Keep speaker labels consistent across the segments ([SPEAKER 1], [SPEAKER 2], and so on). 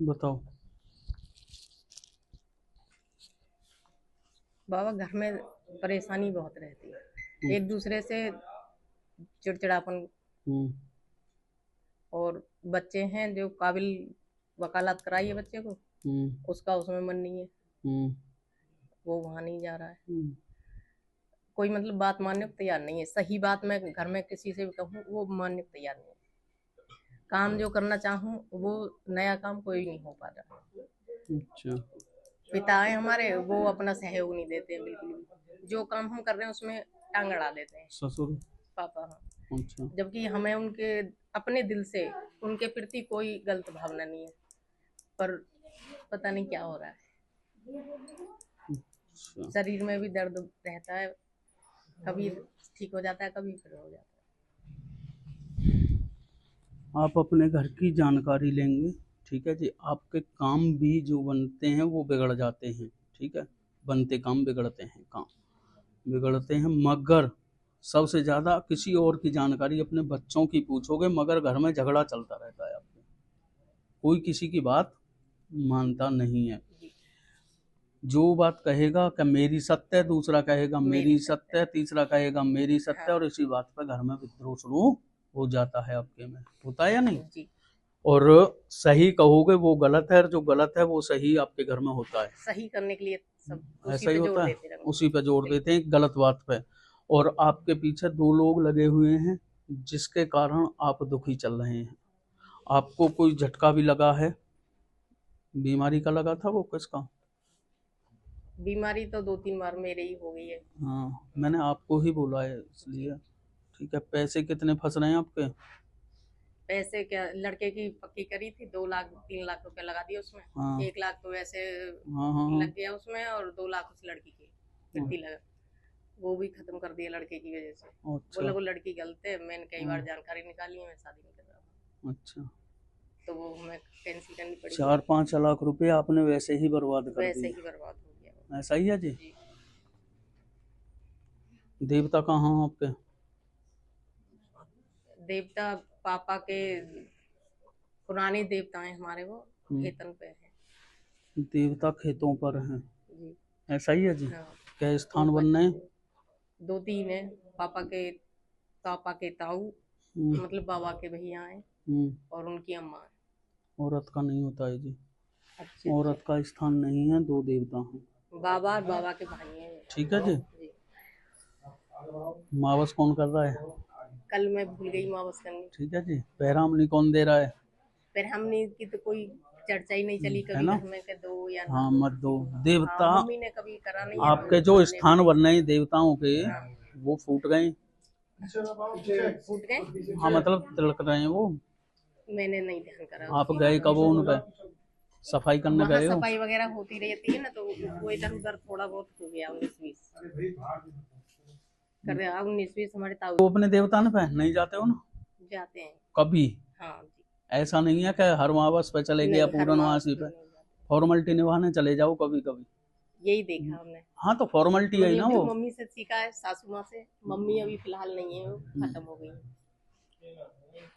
[SPEAKER 1] बताओ।
[SPEAKER 2] बाबा घर में परेशानी बहुत रहती है, एक दूसरे से चिड़चिड़ापन, और बच्चे हैं जो काबिल वकालत कराई है बच्चे को, उसका उसमें मन नहीं है, वो वहां नहीं जा रहा है। कोई मतलब बात मानने को तैयार नहीं है, सही बात मैं घर में किसी से भी कहूँ वो मानने को तैयार नहीं है। काम जो करना चाहूँ वो नया काम कोई नहीं हो पा रहा।
[SPEAKER 1] अच्छा।
[SPEAKER 2] पिता है हमारे, वो अपना सहयोग नहीं देते हैं बिल्कुल भी, जो काम हम कर रहे हैं उसमें टांग अड़ा देते हैं।
[SPEAKER 1] ससुर?
[SPEAKER 2] पापा, हाँ।
[SPEAKER 1] अच्छा।
[SPEAKER 2] जबकि हमें उनके अपने दिल से उनके प्रति कोई गलत भावना नहीं है, पर पता नहीं क्या हो रहा है।
[SPEAKER 1] अच्छा।
[SPEAKER 2] शरीर में भी दर्द रहता है, कभी ठीक हो जाता है, कभी फिर हो जाता है।
[SPEAKER 1] आप अपने घर की जानकारी लेंगे, ठीक है जी। आपके काम भी जो बनते हैं वो बिगड़ जाते हैं, ठीक है। बनते काम बिगड़ते हैं, काम बिगड़ते हैं, मगर सबसे ज़्यादा किसी और की जानकारी अपने बच्चों की पूछोगे, मगर घर में झगड़ा चलता रहता है आपके, कोई किसी की बात मानता नहीं है। जो बात कहेगा कि मेरी सत्य है, दूसरा कहेगा मेरी सत्य है, तीसरा कहेगा मेरी सत्य है, और इसी बात पर घर में विद्रोह शुरू हो जाता है। आपके में होता है या नहीं
[SPEAKER 2] जी।
[SPEAKER 1] और सही कहोगे वो गलत है, और जो गलत है वो सही आपके घर में होता है।
[SPEAKER 2] सही करने के लिए सब
[SPEAKER 1] ऐसा ही होता है, उसी पे जोड़ देते हैं गलत बात पे। और आपके पीछे दो लोग लगे हुए हैं जिसके कारण आप दुखी चल रहे हैं। आपको कोई झटका भी लगा है, बीमारी का लगा था, वो किसका?
[SPEAKER 2] बीमारी तो 2-3 बार मेरे ही हो गई है।
[SPEAKER 1] हाँ, मैंने आपको ही बोला है इसलिए, ठीक है। पैसे कितने फंस रहे हैं आपके?
[SPEAKER 2] पैसे क्या, लड़के की पक्की करी थी, 2 लाख 3 लाख रुपए लगा दिए उसमें।
[SPEAKER 1] हाँ
[SPEAKER 2] 1 लाख तो वैसे
[SPEAKER 1] हाँ
[SPEAKER 2] लग गया उसमें, और 2 लाख उस लड़की की फिरती लगा, वो भी खत्म कर दिया लड़के की वजह से।
[SPEAKER 1] अच्छा।
[SPEAKER 2] बोला वो लड़की गलत है, मैंने कई बार जानकारी निकाली है, मैं शादी नहीं कर रहा।
[SPEAKER 1] अच्छा,
[SPEAKER 2] तो वो हमें कैंसिल करनी पड़ी।
[SPEAKER 1] 4-5 लाख रुपए आपने वैसे ही बर्बाद कर
[SPEAKER 2] वैसे
[SPEAKER 1] दिए।
[SPEAKER 2] ही बर्बाद हो गया।
[SPEAKER 1] ऐसा ही है जी।
[SPEAKER 2] जी।
[SPEAKER 1] देवता कहाँ हैं आपके?
[SPEAKER 2] देवता पापा के पुराने देवता हैं हमारे, वो खेतन पे है।
[SPEAKER 1] देवता खेतों पर हैं।
[SPEAKER 2] जी।
[SPEAKER 1] ऐसा ही है जी।
[SPEAKER 2] हाँ।
[SPEAKER 1] क्या स्थान बनने?
[SPEAKER 2] 2-3 है। पापा के ताऊ, मतलब बाबा के भैया हैं, और उनकी अम्मा है।
[SPEAKER 1] औरत का नहीं होता है जी।
[SPEAKER 2] अच्छा।
[SPEAKER 1] औरत का स्थान नहीं है, 2 देवता हैं।
[SPEAKER 2] बाबा और बाबा के भाई हैं।
[SPEAKER 1] ठीक है जी। मावस कौन कर रहा है?
[SPEAKER 2] कल मैं भूल गई मावस करनी।
[SPEAKER 1] ठीक है जी। पैरामनी कौन दे रहा है?
[SPEAKER 2] फिर हमने की तो कोई चर्चा ही नहीं चली कभी घर में के दो या ना।
[SPEAKER 1] हाँ, मत दो। देवता
[SPEAKER 2] हाँ, मम्मी ने कभी करा नहीं है।
[SPEAKER 1] आपके जो स्थान बन रहे हैं देवताओं के, वो फूट गए।
[SPEAKER 2] फूट गए?
[SPEAKER 1] हाँ, मतलब तिलक रहे हैं वो।
[SPEAKER 2] मैंने नहीं ध्यान करा।
[SPEAKER 1] आप गए कब हो उन पे? सफाई करने गए हो?
[SPEAKER 2] सफाई वगैरह होती रहती है ना, तो वो इधर उधर थोड़ा बहुत हो गया। 19-20 कर रहे। 19-20 हमारे ताऊ।
[SPEAKER 1] वो अपने देवता पे नहीं जाते हो ना?
[SPEAKER 2] जाते हैं
[SPEAKER 1] कभी?
[SPEAKER 2] हाँ जी।
[SPEAKER 1] ऐसा नहीं है कि हर अमावस पे चले गए या पूर्णमासी पे? फॉर्मेलिटी निभाने चले जाओ कभी कभी।
[SPEAKER 2] यही देखा हमने।
[SPEAKER 1] हाँ, तो फॉर्मेलिटी है ना वो।
[SPEAKER 2] मम्मी से सीखा है, सासू माँ से। मम्मी अभी फिलहाल नहीं है, वो खत्म हो गई।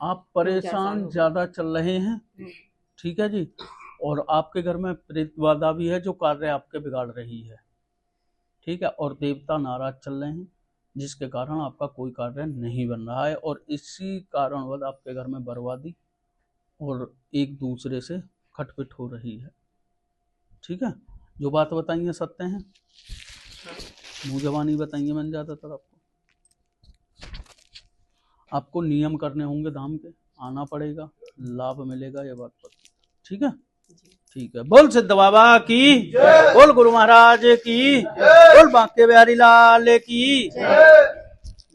[SPEAKER 1] आप परेशान ज्यादा चल रहे हैं, ठीक है जी। और आपके घर में प्रेतबाधा भी है जो कार्य आपके बिगाड़ रही है, ठीक है। और देवता नाराज चल रहे हैं जिसके कारण आपका कोई कार्य नहीं बन रहा है, और इसी कारणवश आपके घर में बर्बादी और एक दूसरे से खटपिट हो रही है, ठीक है। जो बात बताइए सत्य है, मुँह जबानी बताइए मैंने ज़्यादातर। आपको नियम करने होंगे धाम के, आना पड़ेगा, लाभ मिलेगा, ये बात पर, ठीक है। ठीक है। बोल सिद्ध बाबा की, बोल गुरु महाराज की, बोल बांके बिहारी लाल की।